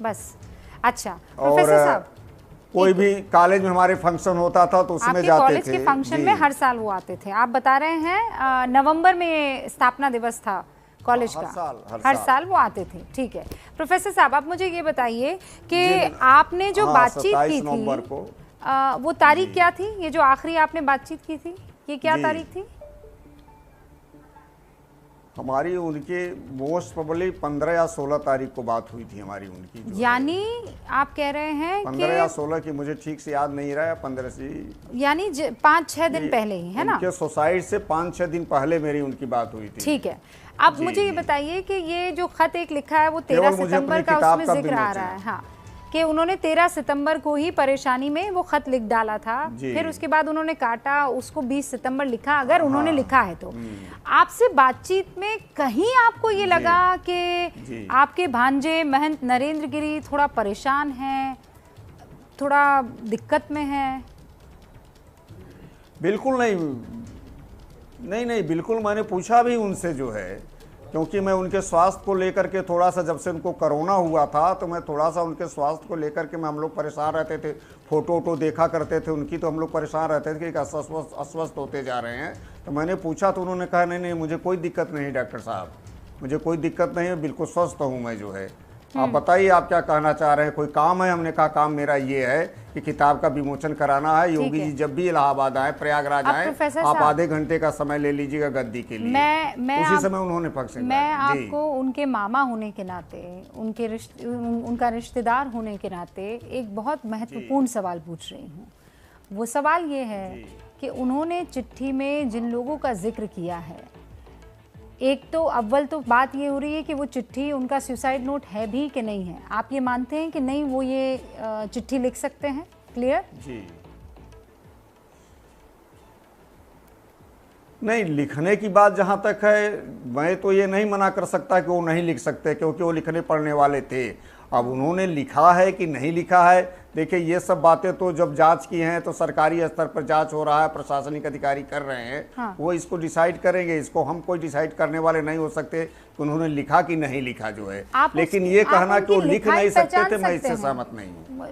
बस। अच्छा और प्रोफेसर साहब, कोई भी कॉलेज में हमारे फंक्शन होता था तो उसमें आपके जाते कॉलेज थे। के फंक्शन जी। में हर साल वो आते थे। आप बता रहे हैं नवंबर में स्थापना दिवस था कॉलेज हर का, साल, हर साल वो आते थे। ठीक है प्रोफेसर साहब, आप मुझे ये बताइए कि आपने जो हाँ, बातचीत 27 की नवंबर थी, को। वो तारीख क्या थी? ये जो आखिरी आपने बातचीत की थी, ये क्या जी। तारीख थी? हमारी उनके मोस्ट प्रोबेबली 15 या 16 तारीख को बात हुई थी हमारी उनकी जो है। यानी आप कह रहे हैं 15 या कि 16 की मुझे ठीक से याद नहीं रहा है, 15 से, यानी 5-6 दिन पहले ही, है ना? उनके सोसाइटी से 5-6 दिन पहले मेरी उनकी बात हुई थी। ठीक है। अब जी, मुझे ये जी। बताइए कि ये जो खत एक लिखा है वो केवल 13 मुझे सितंबर अपनी का, किताब उसमें का जिक्र आ विमोचन रहा है, हाँ, कि उन्होंने 13 सितंबर को ही परेशानी में वो खत लिख डाला था। जी। फिर उसके बाद उन्होंने काटा, उसको 20 सितंबर लिखा, अगर उन्होंने लिखा है तो। आपसे बातचीत में कहीं आपको ये लगा कि जी। आपके भांजे महंत नरेंद्र गिरी थोड़ा परेशान हैं, थोड़ा दिक्कत में हैं? बिल्कुल नहीं, बिल्कुल मैंने पूछा भी उनसे जो है, क्योंकि मैं उनके स्वास्थ्य को लेकर के थोड़ा सा, जब से उनको कोरोना हुआ था तो मैं थोड़ा सा उनके स्वास्थ्य को लेकर के हम लोग परेशान रहते थे। फोटो देखा करते थे उनकी, तो हम लोग परेशान रहते थे कि अस्वस्थ होते जा रहे हैं। तो मैंने पूछा तो उन्होंने कहा नहीं मुझे कोई दिक्कत नहीं डॉक्टर साहब, मुझे कोई दिक्कत नहीं है, बिल्कुल स्वस्थ हूँ मैं जो है। आप बताइए आप क्या कहना चाह रहे हैं, कोई काम है? हमने कहा काम मेरा ये है कि किताब का विमोचन कराना है। योगी जी जब भी इलाहाबाद आए, प्रयागराज अब आए, प्रोफेसर आप साहब, आधे घंटे का समय ले लीजिएगा गद्दी के लिए। मैं उसी समय उन्होंने पक्ष में मैं कहा। जी। आपको उनके मामा होने के नाते, उनका रिश्तेदार होने के नाते एक बहुत महत्वपूर्ण सवाल पूछ रही हूँ। वो सवाल ये है कि उन्होंने चिट्ठी में जिन लोगों का जिक्र किया है, एक तो अव्वल तो बात ये हो रही है कि वो चिट्ठी उनका सुसाइड नोट है भी कि नहीं है। आप ये मानते हैं कि नहीं वो ये चिट्ठी लिख सकते हैं? क्लियर? जी, नहीं, लिखने की बात जहाँ तक है, मैं तो ये नहीं मना कर सकता कि वो नहीं लिख सकते, क्योंकि वो लिखने पढ़ने वाले थे। अब उन्होंने लिखा है कि नहीं लिखा है, देखिए ये सब बातें तो जब जांच की हैं तो सरकारी स्तर पर जांच हो रहा है, प्रशासनिक अधिकारी कर रहे हैं। हाँ। वो इसको डिसाइड करेंगे, इसको हम कोई डिसाइड करने वाले नहीं हो सकते कि उन्होंने लिखा कि नहीं लिखा जो है। लेकिन ये कहना कि वो लिख नहीं सकते थे, मैं इससे सहमत नहीं हूँ।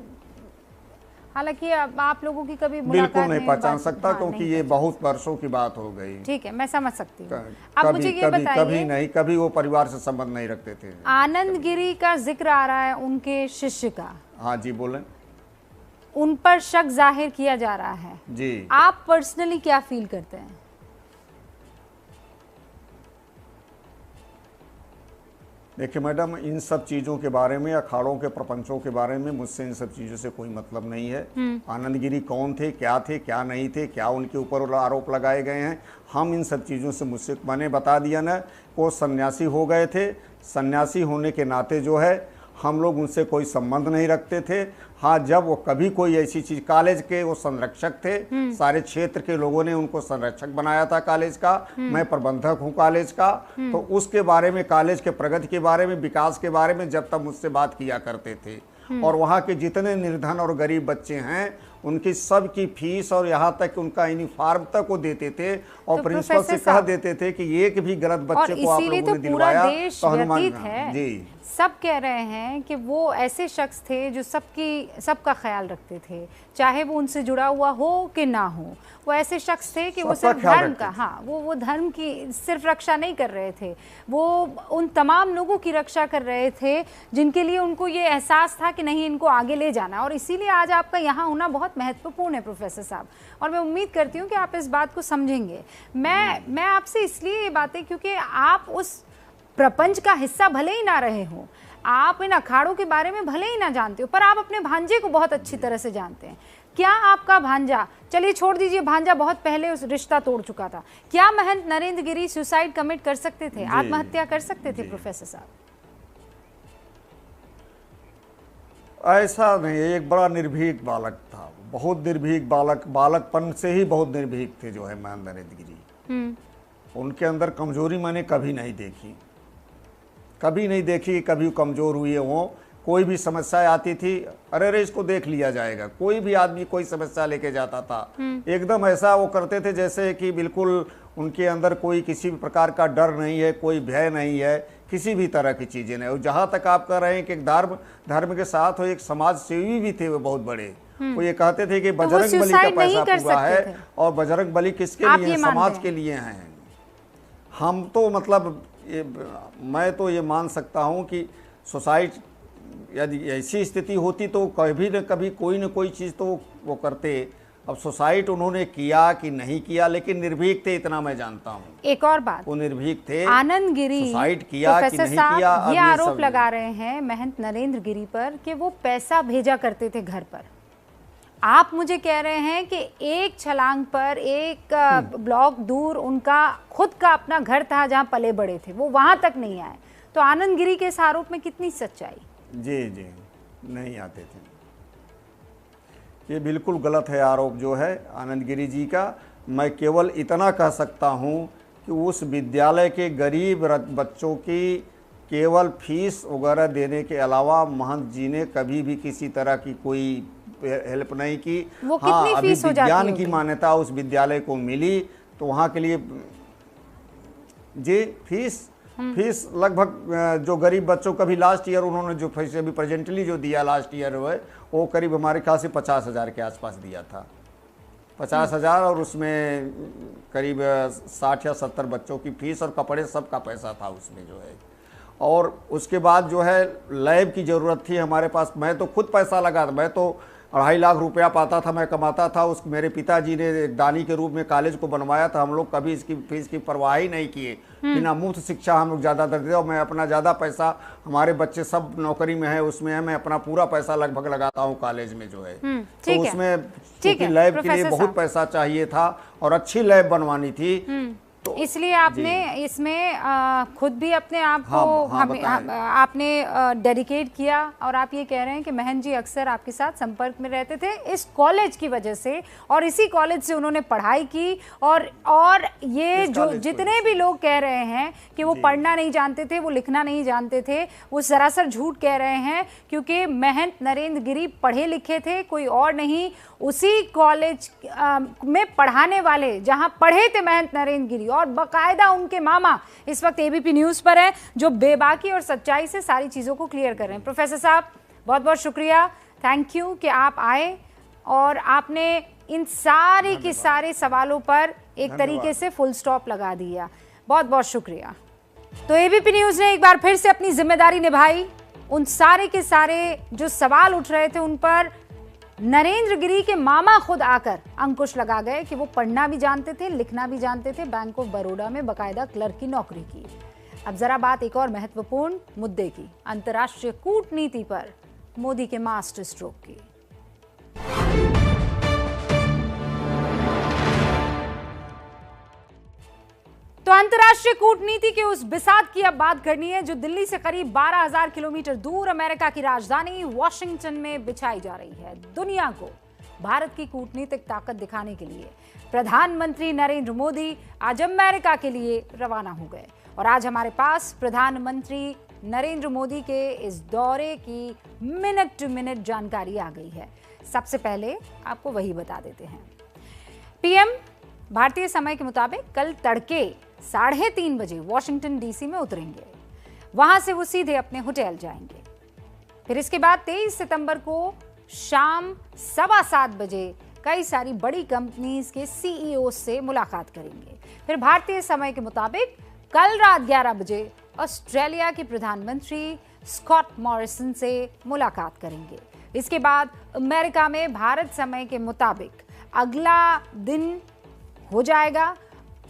हालांकि आप लोगों की कभी बिल्कुल मुलाकात नहीं पहचान सकता, हाँ, क्योंकि नहीं ये बहुत वर्षों की बात हो गई। ठीक है, मैं समझ सकती हूँ। अब मुझे ये कभी बताइए, नहीं, कभी वो परिवार से संबंध नहीं रखते थे। आनंद गिरी का जिक्र आ रहा है, उनके शिष्य का। हाँ जी, बोलें। उन पर शक जाहिर किया जा रहा है जी। आप पर्सनली क्या फील करते हैं? देखिए मैडम, इन सब चीज़ों के बारे में, अखाड़ों के प्रपंचों के बारे में मुझसे इन सब चीज़ों से कोई मतलब नहीं है। आनंद गिरी कौन थे, क्या नहीं थे, क्या उनके ऊपर आरोप लगाए गए हैं, हम इन सब चीज़ों से मुझसे, मैंने बता दिया ना, वो सन्यासी हो गए थे। सन्यासी होने के नाते जो है हम लोग उनसे कोई संबंध नहीं रखते थे। हाँ, जब वो कभी कोई ऐसी चीज़, कॉलेज के वो संरक्षक थे, सारे क्षेत्र के लोगों ने उनको संरक्षक बनाया था कॉलेज का, मैं प्रबंधक हूँ कॉलेज का, तो उसके बारे में, कॉलेज के प्रगति के बारे में, विकास के बारे में जब तक मुझसे बात किया करते थे। और वहाँ के जितने निर्धन और गरीब बच्चे हैं उनकी सब की फीस और यहाँ तक कि उनका यूनिफॉर्म तक वो देते थे, और तो प्रिंसिपल से कह देते थे कि एक भी गलत बच्चे को आप लोगों ने दिलवाया देश तो व्यतीत है। जी, सब कह रहे हैं कि वो ऐसे शख्स थे जो सबका ख्याल रखते थे, चाहे वो उनसे जुड़ा हुआ हो कि ना हो। वो ऐसे शख्स थे कि वो सिर्फ धर्म का, हाँ, वो धर्म की सिर्फ रक्षा नहीं कर रहे थे, वो उन तमाम लोगों की रक्षा कर रहे थे जिनके लिए उनको ये एहसास था कि नहीं, इनको आगे ले जाना। और इसीलिए आज आपका यहाँ होना बहुत महत्वपूर्ण है प्रोफेसर साहब, और मैं उम्मीद करती हूँ कि आप इस बात को समझेंगे। मैं आपसे इसलिए ये बातें, क्योंकि आप उस प्रपंच का हिस्सा भले ही ना रहे हो, आप इन अखाड़ों के बारे में भले ही ना जानते हो, पर आप अपने भांजे को बहुत अच्छी तरह से जानते हैं। क्या आपका भांजा, चलिए छोड़ दीजिए, भांजा बहुत पहले उस रिश्ता तोड़ चुका था, क्या महंत नरेंद्र गिरी सुसाइड कमिट कर सकते थे, आत्महत्या कर सकते थे प्रोफेसर साहब? ऐसा नहीं, एक बड़ा निर्भीक बालक था, बहुत निर्भीक बालक, बालकपन से ही बहुत निर्भीक थे जो है महंत नरेंद्र गिरी। उनके अंदर कमजोरी मैंने कभी नहीं देखी, कभी कमज़ोर हुए हों। कोई भी समस्या आती थी, अरे इसको देख लिया जाएगा, कोई भी आदमी कोई समस्या लेके जाता था, एकदम ऐसा वो करते थे जैसे कि बिल्कुल उनके अंदर कोई किसी भी प्रकार का डर नहीं है, कोई भय नहीं है, किसी भी तरह की चीज़ें नहीं। और जहाँ तक आप कह रहे हैं कि एक धर्म के साथ वो एक समाज सेवी भी थे, वो बहुत बड़े, वो ये कहते थे कि बजरंग बली का पैसा पूरा है, और बजरंग बली किसके लिए है, समाज के लिए हैं। हम तो मतलब मैं तो ये मान सकता हूँ कि सोसाइट, यदि ऐसी स्थिति होती तो कभी न कभी कोई न कोई चीज़ तो वो करते। अब सोसाइट उन्होंने किया कि नहीं किया, लेकिन निर्भीक थे, इतना मैं जानता हूँ। एक और बात, वो निर्भीक थे। आनंद गिरी सोसाइट किया कि नहीं किया, ये आरोप लगा रहे हैं महंत नरेंद्र गिरी पर कि वो पैसा भेजा करते थे घर पर। आप मुझे कह रहे हैं कि एक छलांग पर, एक ब्लॉक दूर उनका खुद का अपना घर था जहां पले बड़े थे, वो वहां तक नहीं आए। तो आनंद गिरी के इस आरोप में कितनी सच्चाई? जी, नहीं आते थे। ये बिल्कुल गलत है आरोप जो है आनंद गिरी जी का। मैं केवल इतना कह सकता हूँ कि उस विद्यालय के गरीब बच्चों की केवल फीस वगैरह देने के अलावा महंत जी ने कभी भी किसी तरह की कोई हेल्प नहीं की। हाँ, अभी विज्ञान की मान्यता उस विद्यालय को मिली तो वहाँ के लिए जी फीस लगभग जो गरीब बच्चों का भी लास्ट ईयर उन्होंने जो फीस अभी प्रेजेंटली जो दिया लास्ट ईयर वो करीब हमारे ख्याल से 50,000 के आसपास दिया था, 50,000, और उसमें करीब 60 या 70 बच्चों की फीस और कपड़े सबका पैसा था उसमें जो है। और उसके बाद जो है लैब की ज़रूरत थी हमारे पास। मैं तो खुद पैसा लगा था, मैं तो 2.5 लाख रुपया पाता था, मैं कमाता था। उस मेरे पिताजी ने एक दानी के रूप में कॉलेज को बनवाया था। हम लोग कभी इसकी फीस की परवाह ही नहीं किए, बिना मुफ्त शिक्षा हम लोग ज़्यादातर देते। और मैं अपना ज़्यादा पैसा, हमारे बच्चे सब नौकरी में है, उसमें है, मैं अपना पूरा पैसा लगभग लगाता हूँ कॉलेज में जो है। तो उसमें क्योंकि लैब के लिए बहुत पैसा चाहिए था और अच्छी लैब बनवानी थी, तो इसलिए आपने इसमें खुद भी अपने आप को आपने डेडिकेट किया। और आप ये कह रहे हैं कि महंत जी अक्सर आपके साथ संपर्क में रहते थे इस कॉलेज की वजह से, और इसी कॉलेज से उन्होंने पढ़ाई की। और ये जो जितने भी लोग कह रहे हैं कि वो पढ़ना नहीं जानते थे, वो लिखना नहीं जानते थे, वो सरासर झूठ कह रहे हैं, क्योंकि महंत नरेंद्र गिरी पढ़े लिखे थे, कोई और नहीं। उसी कॉलेज में पढ़ाने वाले जहां पढ़े थे महंत नरेंद्र गिरी, और बकायदा उनके मामा इस वक्त एबीपी न्यूज़ पर है, जो बेबाकी और सच्चाई से सारी चीज़ों को क्लियर कर रहे हैं। प्रोफेसर साहब बहुत बहुत शुक्रिया, थैंक यू कि आप आए और आपने इन सारे के सारे सवालों पर एक तरीके से फुल स्टॉप लगा दिया। बहुत बहुत शुक्रिया। तो एबीपी न्यूज़ ने एक बार फिर से अपनी जिम्मेदारी निभाई। उन सारे के सारे जो सवाल उठ रहे थे उन पर नरेंद्र गिरी के मामा खुद आकर अंकुश लगा गए कि वो पढ़ना भी जानते थे, लिखना भी जानते थे, बैंक ऑफ बड़ौदा में बाकायदा क्लर्क की नौकरी की। अब जरा बात एक और महत्वपूर्ण मुद्दे की, अंतर्राष्ट्रीय कूटनीति पर मोदी के मास्टर स्ट्रोक की। तो अंतर्राष्ट्रीय कूटनीति के उस बिसात की अब बात करनी है जो दिल्ली से करीब 12,000 किलोमीटर दूर अमेरिका की राजधानी वॉशिंगटन में बिछाई जा रही है। दुनिया को भारत की कूटनीतिक ताकत दिखाने के लिए प्रधानमंत्री नरेंद्र मोदी आज अमेरिका के लिए रवाना हो गए और आज हमारे पास प्रधानमंत्री नरेंद्र मोदी के इस दौरे की मिनट टू मिनट जानकारी आ गई है। सबसे पहले आपको वही बता देते हैं। पीएम भारतीय समय के मुताबिक कल तड़के 3:30 बजे वॉशिंगटन डीसी में उतरेंगे। वहां से वो सीधे अपने होटल जाएंगे। फिर इसके बाद 23 सितंबर को शाम 7:15 बजे कई सारी बड़ी कंपनीज के सीईओ से मुलाकात करेंगे। फिर भारतीय समय के मुताबिक कल रात 11 बजे ऑस्ट्रेलिया के प्रधानमंत्री स्कॉट मॉरिसन से मुलाकात करेंगे। इसके बाद अमेरिका में भारत समय के मुताबिक अगला दिन हो जाएगा।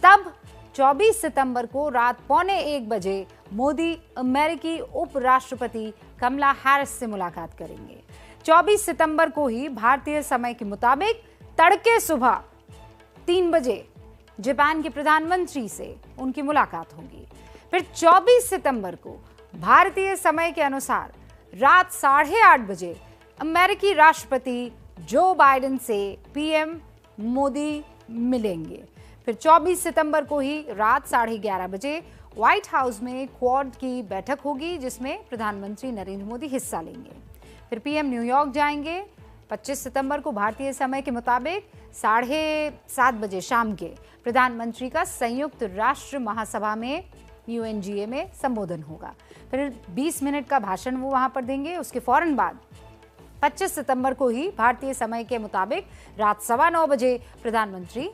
तब 24 सितंबर को रात 12:45 बजे मोदी अमेरिकी उपराष्ट्रपति कमला हैरिस से मुलाकात करेंगे। 24 सितंबर को ही भारतीय समय के मुताबिक तड़के सुबह 3 बजे जापान के प्रधानमंत्री से उनकी मुलाकात होगी। फिर 24 सितंबर को भारतीय समय के अनुसार रात 8:30 बजे अमेरिकी राष्ट्रपति जो बाइडेन से पीएम मोदी मिलेंगे। फिर 24 सितंबर को ही रात 11:30 बजे व्हाइट हाउस में क्वाड की बैठक होगी जिसमें प्रधानमंत्री नरेंद्र मोदी हिस्सा लेंगे। फिर पीएम न्यूयॉर्क जाएंगे। 25 सितंबर को भारतीय समय के मुताबिक 7:30 बजे शाम के प्रधानमंत्री का संयुक्त राष्ट्र महासभा में UNGA में संबोधन होगा। फिर 20 मिनट का भाषण वो वहां पर देंगे। उसके फौरन बाद 25 सितंबर को ही भारतीय समय के मुताबिक रात 9:15 बजे प्रधानमंत्री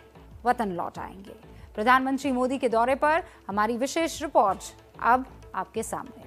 वतन लौट आएंगे। प्रधानमंत्री मोदी के दौरे पर हमारी विशेष रिपोर्ट अब आपके सामने।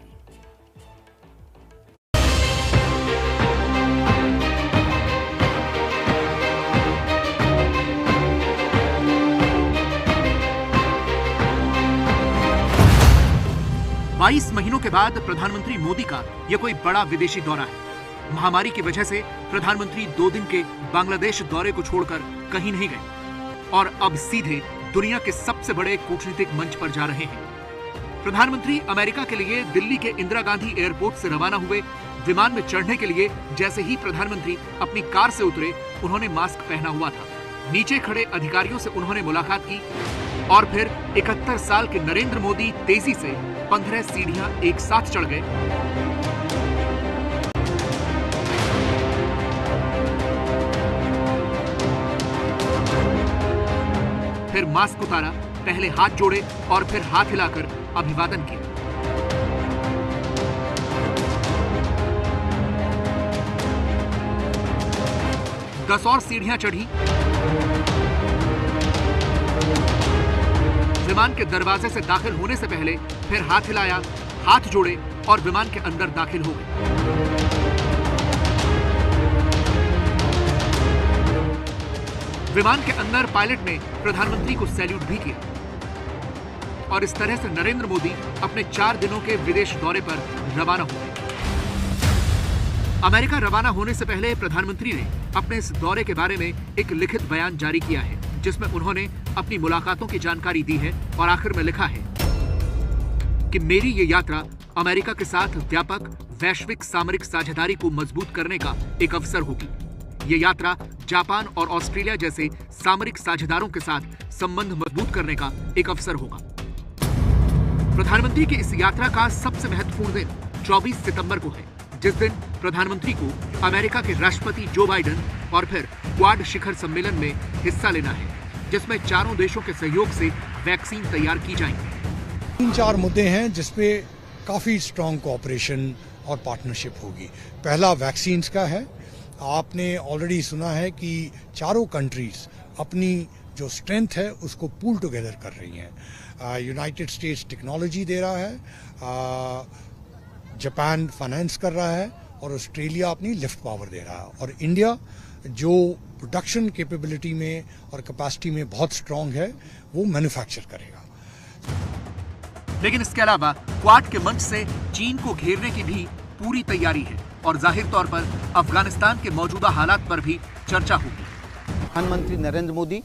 22 महीनों के बाद प्रधानमंत्री मोदी का यह कोई बड़ा विदेशी दौरा है। महामारी की वजह से प्रधानमंत्री 2 दिन के बांग्लादेश दौरे को छोड़कर कहीं नहीं गए और अब सीधे दुनिया के सबसे बड़े कूटनीतिक मंच पर जा रहे हैं। प्रधानमंत्री अमेरिका के लिए दिल्ली के इंदिरा गांधी एयरपोर्ट से रवाना हुए। विमान में चढ़ने के लिए जैसे ही प्रधानमंत्री अपनी कार से उतरे, उन्होंने मास्क पहना हुआ था। नीचे खड़े अधिकारियों से उन्होंने मुलाकात की और फिर 71 साल के नरेंद्र मोदी तेजी से 15 सीढ़ियां एक साथ चढ़ गए। फिर मास्क उतारा, पहले हाथ जोड़े और फिर हाथ हिलाकर अभिवादन किया। दस और सीढ़ियां चढ़ी। विमान के दरवाजे से दाखिल होने से पहले फिर हाथ हिलाया, हाथ जोड़े और विमान के अंदर दाखिल हो गए। विमान के अंदर पायलट ने प्रधानमंत्री को सैल्यूट भी किया और इस तरह से नरेंद्र मोदी अपने 4 दिनों के विदेश दौरे पर रवाना हो गए। अमेरिका रवाना होने से पहले प्रधानमंत्री ने अपने इस दौरे के बारे में एक लिखित बयान जारी किया है, जिसमें उन्होंने अपनी मुलाकातों की जानकारी दी है और आखिर में लिखा है कि मेरी ये यात्रा अमेरिका के साथ व्यापक वैश्विक सामरिक साझेदारी को मजबूत करने का एक अवसर होगी। ये यात्रा जापान और ऑस्ट्रेलिया जैसे सामरिक साझेदारों के साथ संबंध मजबूत करने का एक अवसर होगा। प्रधानमंत्री की इस यात्रा का सबसे महत्वपूर्ण दिन 24 सितंबर को है, जिस दिन प्रधानमंत्री को अमेरिका के राष्ट्रपति जो बाइडेन और फिर क्वाड शिखर सम्मेलन में हिस्सा लेना है, जिसमें चारों देशों के सहयोग से वैक्सीन तैयार की जाएंगी। 3-4 मुद्दे हैं जिसपे काफी स्ट्रांग कोऑपरेशन और पार्टनरशिप होगी। पहला वैक्सीन का है। आपने ऑलरेडी सुना है कि चारों कंट्रीज अपनी जो स्ट्रेंथ है उसको पूल टुगेदर कर रही हैं। यूनाइटेड स्टेट्स टेक्नोलॉजी दे रहा है, जापान फाइनेंस कर रहा है और ऑस्ट्रेलिया अपनी लिफ्ट पावर दे रहा है और इंडिया जो प्रोडक्शन कैपेबिलिटी में और कैपेसिटी में बहुत स्ट्रांग है वो मैन्युफैक्चर करेगा। लेकिन इसके अलावा क्वाड के मंच से चीन को घेरने की भी पूरी तैयारी है और जाहिर तौर पर अफगानिस्तान के मौजूदा हालात पर भी चर्चा होगी। प्रधानमंत्री नरेंद्र मोदी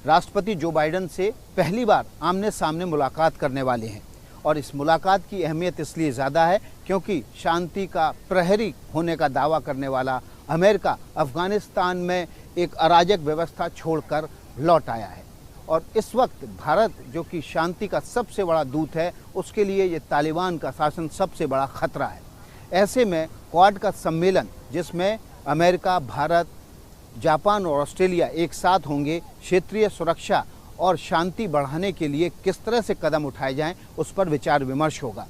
राष्ट्रपति जो बाइडेन से पहली बार आमने सामने मुलाकात करने वाले हैं और इस मुलाकात की अहमियत इसलिए ज़्यादा है क्योंकि शांति का प्रहरी होने का दावा करने वाला अमेरिका अफगानिस्तान में एक अराजक व्यवस्था छोड़कर लौट आया है और इस वक्त भारत जो कि शांति का सबसे बड़ा दूत है उसके लिए ये तालिबान का शासन सबसे बड़ा खतरा है। ऐसे में क्वाड का सम्मेलन जिसमें अमेरिका, भारत, जापान और ऑस्ट्रेलिया एक साथ होंगे, क्षेत्रीय सुरक्षा और शांति बढ़ाने के लिए किस तरह से कदम उठाए जाएं उस पर विचार विमर्श होगा।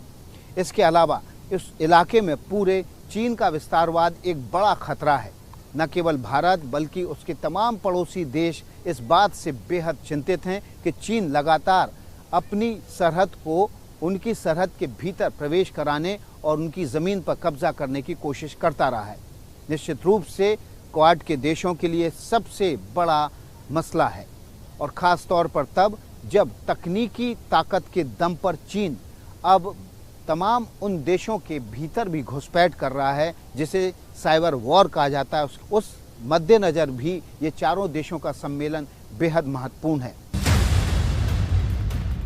इसके अलावा इस इलाके में पूरे चीन का विस्तारवाद एक बड़ा खतरा है। न केवल भारत बल्कि उसके तमाम पड़ोसी देश इस बात से बेहद चिंतित हैं कि चीन लगातार अपनी सरहद को उनकी सरहद के भीतर प्रवेश कराने और उनकी ज़मीन पर कब्जा करने की कोशिश करता रहा है। निश्चित रूप से क्वाड के देशों के लिए सबसे बड़ा मसला है और ख़ास तौर पर तब जब तकनीकी ताकत के दम पर चीन अब तमाम उन देशों के भीतर भी घुसपैठ कर रहा है जिसे साइबर वॉर कहा जाता है। उस मद्देनज़र भी ये चारों देशों का सम्मेलन बेहद महत्वपूर्ण है।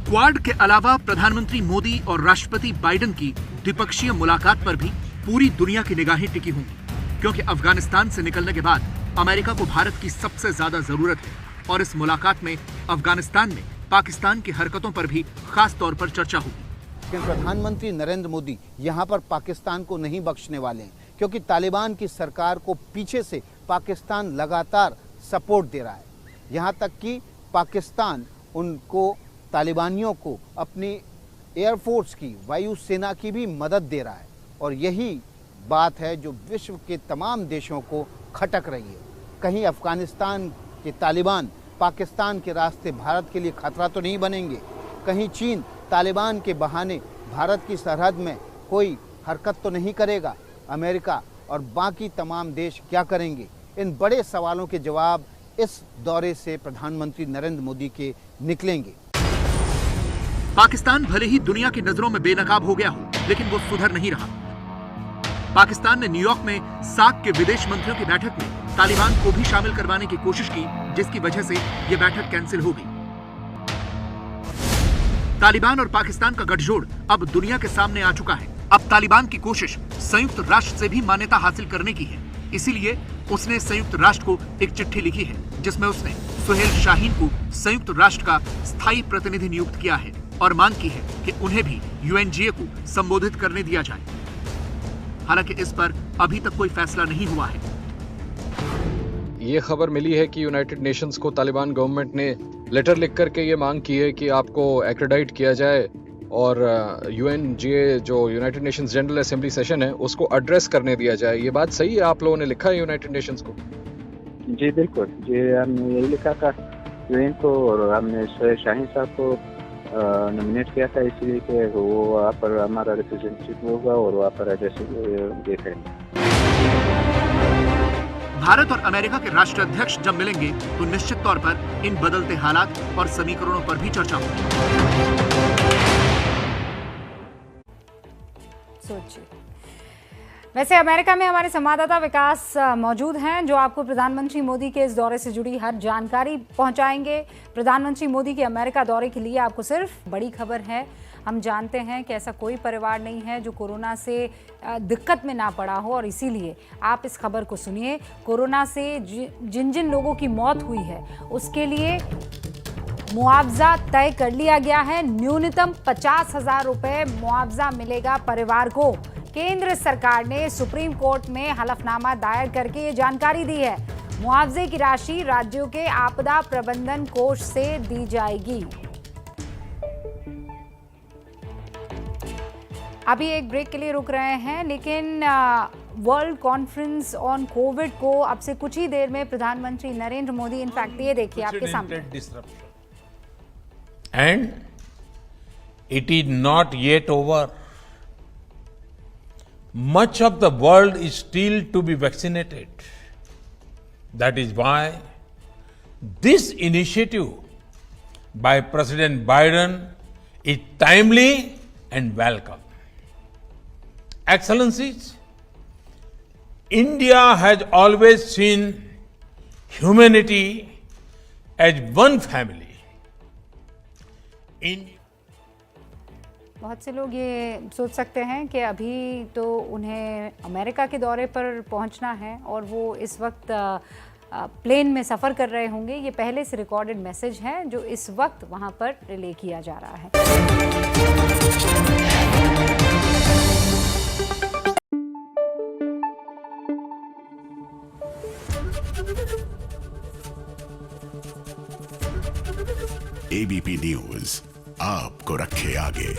क्वाड के अलावा प्रधानमंत्री मोदी और राष्ट्रपति बाइडेन की द्विपक्षीय मुलाकात पर भी पूरी दुनिया की निगाहें टिकी होंगी क्योंकि अफगानिस्तान से निकलने के बाद अमेरिका को भारत की सबसे ज्यादा जरूरत है और इस मुलाकात में अफगानिस्तान में पाकिस्तान की हरकतों पर भी खास तौर पर चर्चा होगी। लेकिन प्रधानमंत्री नरेंद्र मोदी यहाँ पर पाकिस्तान को नहीं बख्शने वाले हैं क्योंकि तालिबान की सरकार को पीछे से पाकिस्तान लगातार सपोर्ट दे रहा है। यहाँ तक कि पाकिस्तान उनको तालिबानियों को अपनी एयरफोर्स की, वायुसेना की भी मदद दे रहा है और यही बात है जो विश्व के तमाम देशों को खटक रही है। कहीं अफगानिस्तान के तालिबान पाकिस्तान के रास्ते भारत के लिए खतरा तो नहीं बनेंगे, कहीं चीन तालिबान के बहाने भारत की सरहद में कोई हरकत तो नहीं करेगा, अमेरिका और बाकी तमाम देश क्या करेंगे? इन बड़े सवालों के जवाब इस दौरे से प्रधानमंत्री नरेंद्र मोदी के निकलेंगे। पाकिस्तान भले ही दुनिया की नजरों में बेनकाब हो गया हो, लेकिन वो सुधर नहीं रहा। पाकिस्तान ने न्यूयॉर्क में सार्क के विदेश मंत्रियों की बैठक में तालिबान को भी शामिल करवाने की कोशिश की, जिसकी वजह से यह बैठक कैंसिल हो गई। तालिबान और पाकिस्तान का गठजोड़ अब दुनिया के सामने आ चुका है। अब तालिबान की कोशिश संयुक्त राष्ट्र से भी मान्यता हासिल करने की है, इसीलिए उसने संयुक्त राष्ट्र को एक चिट्ठी लिखी है जिसमें उसने सुहेल शाहीन को संयुक्त राष्ट्र का स्थायी प्रतिनिधि नियुक्त किया है और मांग की है कि उन्हें भी यूएनजीए को संबोधित करने दिया जाए। हालांकि इस पर अभी तक कोई फैसला नहीं हुआ है। ये खबर मिली है कि यूनाइटेड नेशंस को तालिबान गवर्नमेंट ने लेटर लिख करके ये मांग की है कि आपको एक्रेडिट किया जाए और यूएनजीए जो United Nations general assembly session है उसको एड्रेस करने दिया जाए। ये बात सही है? आप लोगों ने लिखा है यूनाइटेड नेशंस को? जी बिल्कुल, जी हमने यही लिखा था यूएन को और हमने शाहीन साहब को नॉमिनेट किया था इसलिए कि वो वहाँ पर हमारा रिप्रेजेंटेटिव होगा और वहाँ पर एड्रेस देखेंगे। भारत और अमेरिका के राष्ट्राध्यक्ष जब मिलेंगे तो निश्चित तौर पर इन बदलते हालात और समीकरणों पर भी चर्चा होगी। सोचिए, वैसे अमेरिका में हमारे संवाददाता विकास मौजूद हैं जो आपको प्रधानमंत्री मोदी के इस दौरे से जुड़ी हर जानकारी पहुंचाएंगे। प्रधानमंत्री मोदी के अमेरिका दौरे के लिए आपको सिर्फ बड़ी खबर है। हम जानते हैं कि ऐसा कोई परिवार नहीं है जो कोरोना से दिक्कत में ना पड़ा हो और इसीलिए आप इस खबर को सुनिए। कोरोना से जिन जिन लोगों की मौत हुई है उसके लिए मुआवजा तय कर लिया गया है। न्यूनतम 50,000 रुपए मुआवजा मिलेगा परिवार को। केंद्र सरकार ने सुप्रीम कोर्ट में हलफनामा दायर करके ये जानकारी दी है। मुआवजे की राशि राज्यों के आपदा प्रबंधन कोष से दी जाएगी। अभी एक ब्रेक के लिए रुक रहे हैं, लेकिन वर्ल्ड कॉन्फ्रेंस ऑन कोविड को अब से कुछ ही देर में प्रधानमंत्री नरेंद्र मोदी, इनफैक्ट ये देखिए आपके सामने, and it is not yet over. Much of the world is still to be vaccinated. That is why this initiative by President Biden is timely and welcome. Excellencies, India has always seen humanity as one family. बहुत से लोग ये सोच सकते हैं कि अभी तो उन्हें अमेरिका के दौरे पर पहुंचना है और वो इस वक्त प्लेन में सफ़र कर रहे होंगे। ये पहले से रिकॉर्डेड मैसेज है जो इस वक्त वहां पर रिले किया जा रहा है। ABP न्यूज आपको रखे आगे।